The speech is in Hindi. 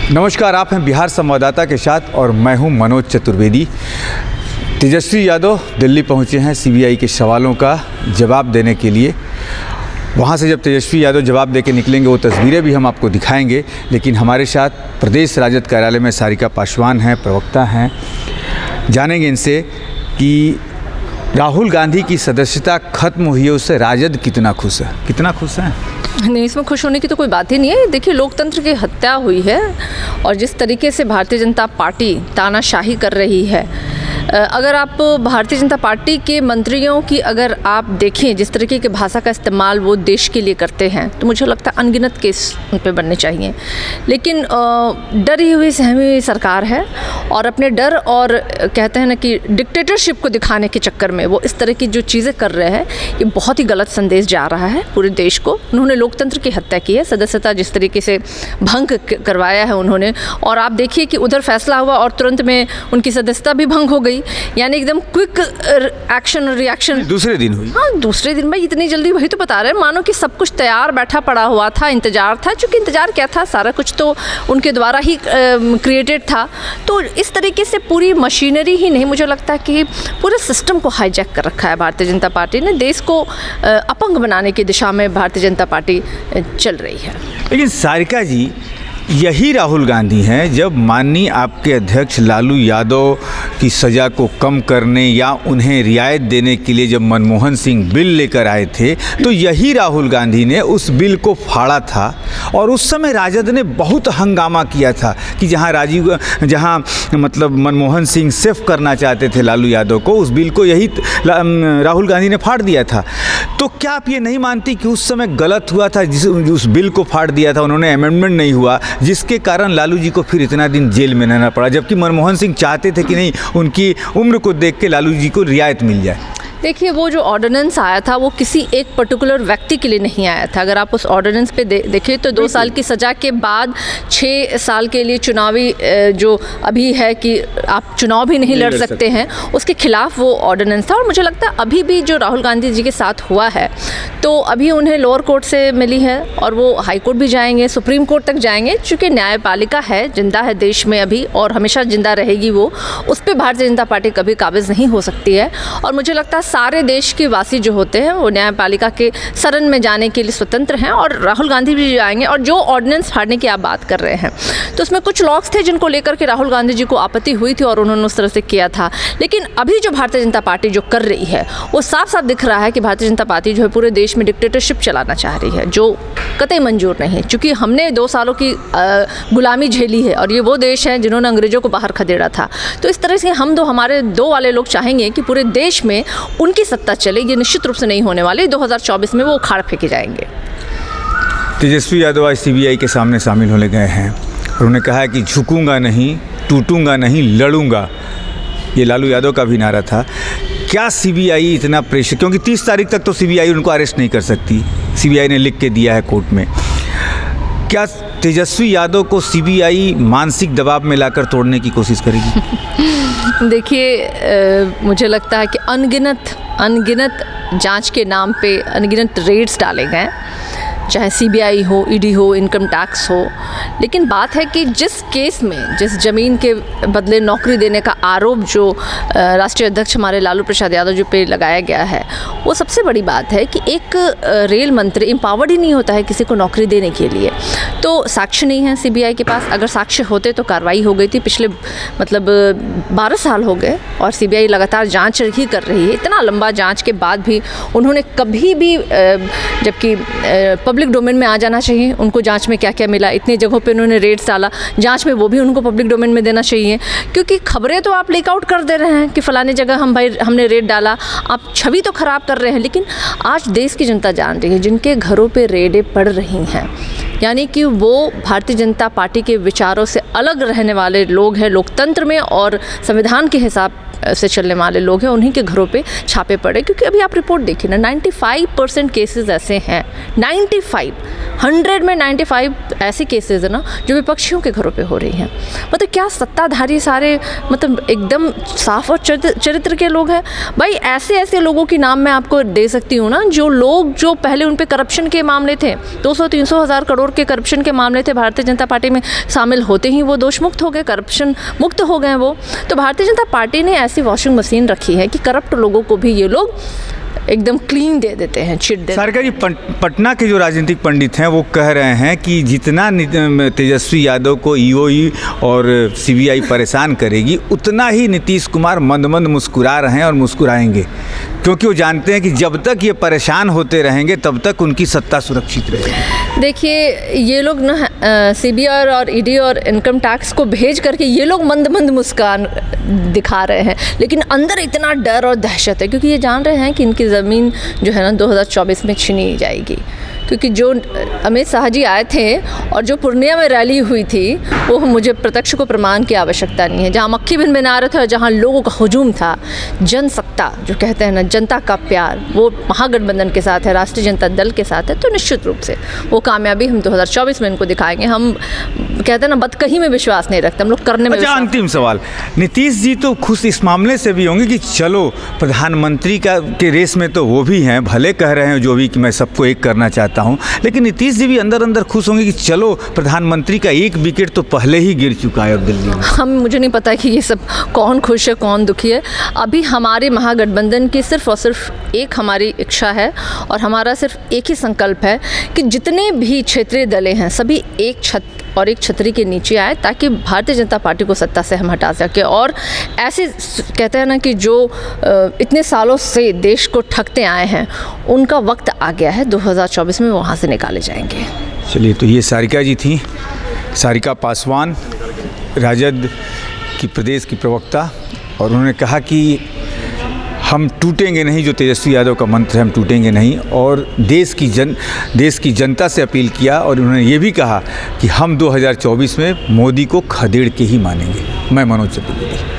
नमस्कार, आप हैं बिहार संवाददाता के साथ और मैं हूं मनोज चतुर्वेदी। तेजस्वी यादव दिल्ली पहुंचे हैं सीबीआई के सवालों का जवाब देने के लिए। वहां से जब तेजस्वी यादव जवाब देके निकलेंगे वो तस्वीरें भी हम आपको दिखाएंगे। लेकिन हमारे साथ प्रदेश राजद कार्यालय में सारिका पासवान हैं, प्रवक्ता हैं। जानेंगे इनसे कि राहुल गांधी की सदस्यता खत्म हुई है, उससे राजद कितना खुश है, कितना खुश है? नहीं, इसमें खुश होने की तो कोई बात ही नहीं है। देखिए, लोकतंत्र की हत्या हुई है और जिस तरीके से भारतीय जनता पार्टी तानाशाही कर रही है, अगर आप भारतीय जनता पार्टी के मंत्रियों की अगर आप देखें जिस तरीके की भाषा का इस्तेमाल वो देश के लिए करते हैं, तो मुझे लगता है अनगिनत केस उन पर बनने चाहिए। लेकिन डरी हुई सहमी हुई सरकार है और अपने डर और कहते हैं ना कि डिक्टेटरशिप को दिखाने के चक्कर में वो इस तरह की जो चीज़ें कर रहे हैं, ये बहुत ही गलत संदेश जा रहा है पूरे देश को। उन्होंने लोकतंत्र की हत्या की है, सदस्यता जिस तरीके से भंग करवाया है उन्होंने। और आप देखिए कि उधर फैसला हुआ और तुरंत में उनकी सदस्यता भी भंग हो गई, यानी एकदम क्विक एक्शन और रिएक्शन दूसरे दिन हुई। हाँ, दूसरे दिन भाई इतनी जल्दी, वही तो बता रहे हैं, मानो कि सब कुछ तैयार बैठा पड़ा हुआ था, इंतजार था। चूँकि इंतजार क्या था, सारा कुछ तो उनके द्वारा ही क्रिएटेड था। तो इस तरीके से पूरी मशीनरी ही नहीं, मुझे लगता है कि पूरे सिस्टम को हाईजैक कर रखा है भारतीय जनता पार्टी ने। देश को अपंग बनाने की दिशा में भारतीय जनता पार्टी चल रही है। लेकिन सारिका जी, यही राहुल गांधी हैं जब माननीय आपके अध्यक्ष लालू यादव की सज़ा को कम करने या उन्हें रियायत देने के लिए जब मनमोहन सिंह बिल लेकर आए थे, तो यही राहुल गांधी ने उस बिल को फाड़ा था। और उस समय राजद ने बहुत हंगामा किया था कि जहां मतलब मनमोहन सिंह सेफ करना चाहते थे लालू यादव को, उस बिल को यही राहुल गांधी ने फाड़ दिया था। तो क्या आप ये नहीं मानती कि उस समय गलत हुआ था, उस बिल को फाड़ दिया था उन्होंने, अमेंडमेंट नहीं हुआ, जिसके कारण लालू जी को फिर इतना दिन जेल में रहना पड़ा, जबकि मनमोहन सिंह चाहते थे कि नहीं, उनकी उम्र को देख के लालू जी को रियायत मिल जाए? देखिए, वो जो ऑर्डिनेंस आया था वो किसी एक पर्टिकुलर व्यक्ति के लिए नहीं आया था। अगर आप उस ऑर्डिनेंस पे देखें तो 2 साल की सज़ा के बाद 6 साल के लिए चुनावी जो अभी है कि आप चुनाव भी नहीं लड़ सकते हैं, उसके खिलाफ वो ऑर्डिनेंस था। और मुझे लगता है अभी भी जो राहुल गांधी जी के साथ हुआ है, तो अभी उन्हें लोअर कोर्ट से मिली है और वो हाई कोर्ट भी जाएंगे, सुप्रीम कोर्ट तक जाएंगे। चूँकि न्यायपालिका है, जिंदा है देश में अभी और हमेशा जिंदा रहेगी वो, उस पर भारतीय जनता पार्टी कभी काबिज नहीं हो सकती है। और मुझे लगता है सारे देश के वासी जो होते हैं वो न्यायपालिका के शरण में जाने के लिए स्वतंत्र हैं और राहुल गांधी भी जाएंगे। और जो ऑर्डिनेंस फाड़ने की आप बात कर रहे हैं, तो उसमें कुछ लॉस थे जिनको लेकर के राहुल गांधी जी को आपत्ति हुई थी और उन्होंने उस तरह से किया था। लेकिन अभी जो भारतीय जनता पार्टी जो कर रही है, वो साफ साफ दिख रहा है कि भारतीय जनता पार्टी जो है पूरे देश में डिक्टेटरशिप चलाना चाह रही है, जो कतई मंजूर नहीं है। चूँकि हमने 2 सालों की गुलामी झेली है और ये वो देश है जिन्होंने अंग्रेजों को बाहर खदेड़ा था। तो इस तरह से हमारे 2 वाले लोग चाहेंगे कि पूरे देश में उनकी सत्ता चले। ये निश्चित रूप से नहीं होने वाले। 2024 में वो उखाड़ फेंके जाएंगे। तेजस्वी यादव आज सीबीआई के सामने शामिल होने गए हैं और उन्होंने कहा है कि झुकूंगा नहीं, टूटूंगा नहीं, लड़ूंगा। ये लालू यादव का भी नारा था। क्या सीबीआई इतना प्रेशर, क्योंकि 30 तारीख तक तो सीबीआई उनको अरेस्ट नहीं कर सकती, सीबीआई ने लिख के दिया है कोर्ट में। क्या तेजस्वी यादव को सीबीआई मानसिक दबाव में लाकर तोड़ने की कोशिश करेगी? देखिए, मुझे लगता है कि अनगिनत जांच के नाम पे अनगिनत रेड्स डाले गए, चाहे सीबीआई हो, ईडी हो, इनकम टैक्स हो। लेकिन बात है कि जिस केस में, जिस ज़मीन के बदले नौकरी देने का आरोप जो राष्ट्रीय अध्यक्ष हमारे लालू प्रसाद यादव जी पे लगाया गया है, वो सबसे बड़ी बात है कि एक रेल मंत्री एम्पावर्ड ही नहीं होता है किसी को नौकरी देने के लिए। तो साक्ष्य नहीं है सीबीआई के पास। अगर साक्ष्य होते तो कार्रवाई हो गई थी। पिछले 12 साल हो गए और सीबीआई लगातार जांच ही कर रही है। इतना लंबा जांच के बाद भी उन्होंने कभी भी, जबकि पब्लिक डोमेन में आ जाना चाहिए उनको, जांच में क्या क्या मिला, इतनी जगहों पे उन्होंने रेड्स डाला, जांच में वो भी उनको पब्लिक डोमेन में देना चाहिए। क्योंकि खबरें तो आप लीक आउट कर दे रहे हैं कि फ़लाने जगह हमने रेड डाला, आप छवि तो ख़राब कर रहे हैं। लेकिन आज देश की जनता जान रही है जिनके घरों पे रेडें पड़ रही हैं, यानी कि वो भारतीय जनता पार्टी के विचारों से अलग रहने वाले लोग हैं, लोकतंत्र में और संविधान के हिसाब से चलने वाले लोग हैं, उन्हीं के घरों पे छापे पड़े। क्योंकि अभी आप रिपोर्ट देखिए ना, 95% केसेस ऐसे हैं, 95 100 में 95 ऐसे केसेस है ना जो विपक्षियों के घरों पे हो रही हैं। मतलब क्या सत्ताधारी सारे मतलब एकदम साफ और चरित्र के लोग हैं भाई। ऐसे ऐसे लोगों की नाम मैं आपको दे सकती हूँ ना, जो लोग जो पहले उन पे करप्शन के मामले थे, 200-300 हज़ार करोड़ के करप्शन के मामले थे, भारतीय जनता पार्टी में शामिल होते ही वो दोष मुक्त हो गए, करप्शन मुक्त हो गए वो। तो भारतीय जनता पार्टी ने ऐसी वॉशिंग मशीन रखी है कि करप्ट लोगों को भी ये लोग एकदम क्लीन दे देते हैं, चिट देते हैं। सारिका जी, पटना के जो राजनीतिक पंडित हैं वो कह रहे हैं कि जितना तेजस्वी यादव को ईओई और सीबीआई परेशान करेगी, उतना ही नीतीश कुमार मंद मंद मुस्कुरा रहे हैं और मुस्कुराएंगे, क्योंकि वो जानते हैं कि जब तक ये परेशान होते रहेंगे तब तक उनकी सत्ता सुरक्षित रहेगी। देखिए, ये लोग ना सीबीआई और ईडी और इनकम टैक्स को भेज करके ये लोग मंद मंद मुस्कान दिखा रहे हैं, लेकिन अंदर इतना डर और दहशत है, क्योंकि ये जान रहे हैं कि इनकी ज़मीन जो है ना 2024 में छीनी जाएगी। क्योंकि जो अमित शाह जी आए थे और जो पूर्णिया में रैली हुई थी, वो मुझे प्रत्यक्ष को प्रमाण की आवश्यकता नहीं है। जहाँ मक्खी बिन बिनारे थे और जहाँ लोगों का हुजूम था, जनसत्ता जो कहते हैं ना, जनता का प्यार, वो महागठबंधन के साथ है, राष्ट्रीय जनता दल के साथ है। तो निश्चित रूप से वो कामयाबी हम 2024 में इनको दिखाएंगे। हम कहते हैं ना, बदकही में विश्वास नहीं रखते, हम लोग करने में। अच्छा, अंतिम सवाल, नीतीश जी तो खुश इस मामले से भी होंगे कि चलो प्रधानमंत्री के रेस में तो वो भी हैं, भले कह रहे हैं जो भी कि मैं सबको एक करना चाहता हूं, लेकिन नीतीश जी भी अंदर अंदर खुश होंगे कि चलो प्रधानमंत्री का एक विकेट तो पहले ही गिर चुका है अब दिल्ली में। मुझे नहीं पता कि ये सब कौन खुश है कौन दुखी है। अभी हमारे महागठबंधन की सिर्फ और सिर्फ एक हमारी इच्छा है और हमारा सिर्फ एक ही संकल्प है कि जितने भी क्षेत्रीय दलें हैं सभी एक छत और एक छतरी के नीचे आए, ताकि भारतीय जनता पार्टी को सत्ता से हम हटा सके। और ऐसे कहते हैं ना कि जो इतने सालों से देश को ठगते आए हैं, उनका वक्त आ गया है, 2024 में वहाँ से निकाले जाएंगे। चलिए, तो ये सारिका जी थी, सारिका पासवान, राजद की प्रदेश की प्रवक्ता, और उन्होंने कहा कि हम टूटेंगे नहीं, जो तेजस्वी यादव का मंत्र है, हम टूटेंगे नहीं, और देश की जनता से अपील किया। और उन्होंने ये भी कहा कि हम 2024 में मोदी को खदेड़ के ही मानेंगे। मैं मनोज चतुर्वेदी।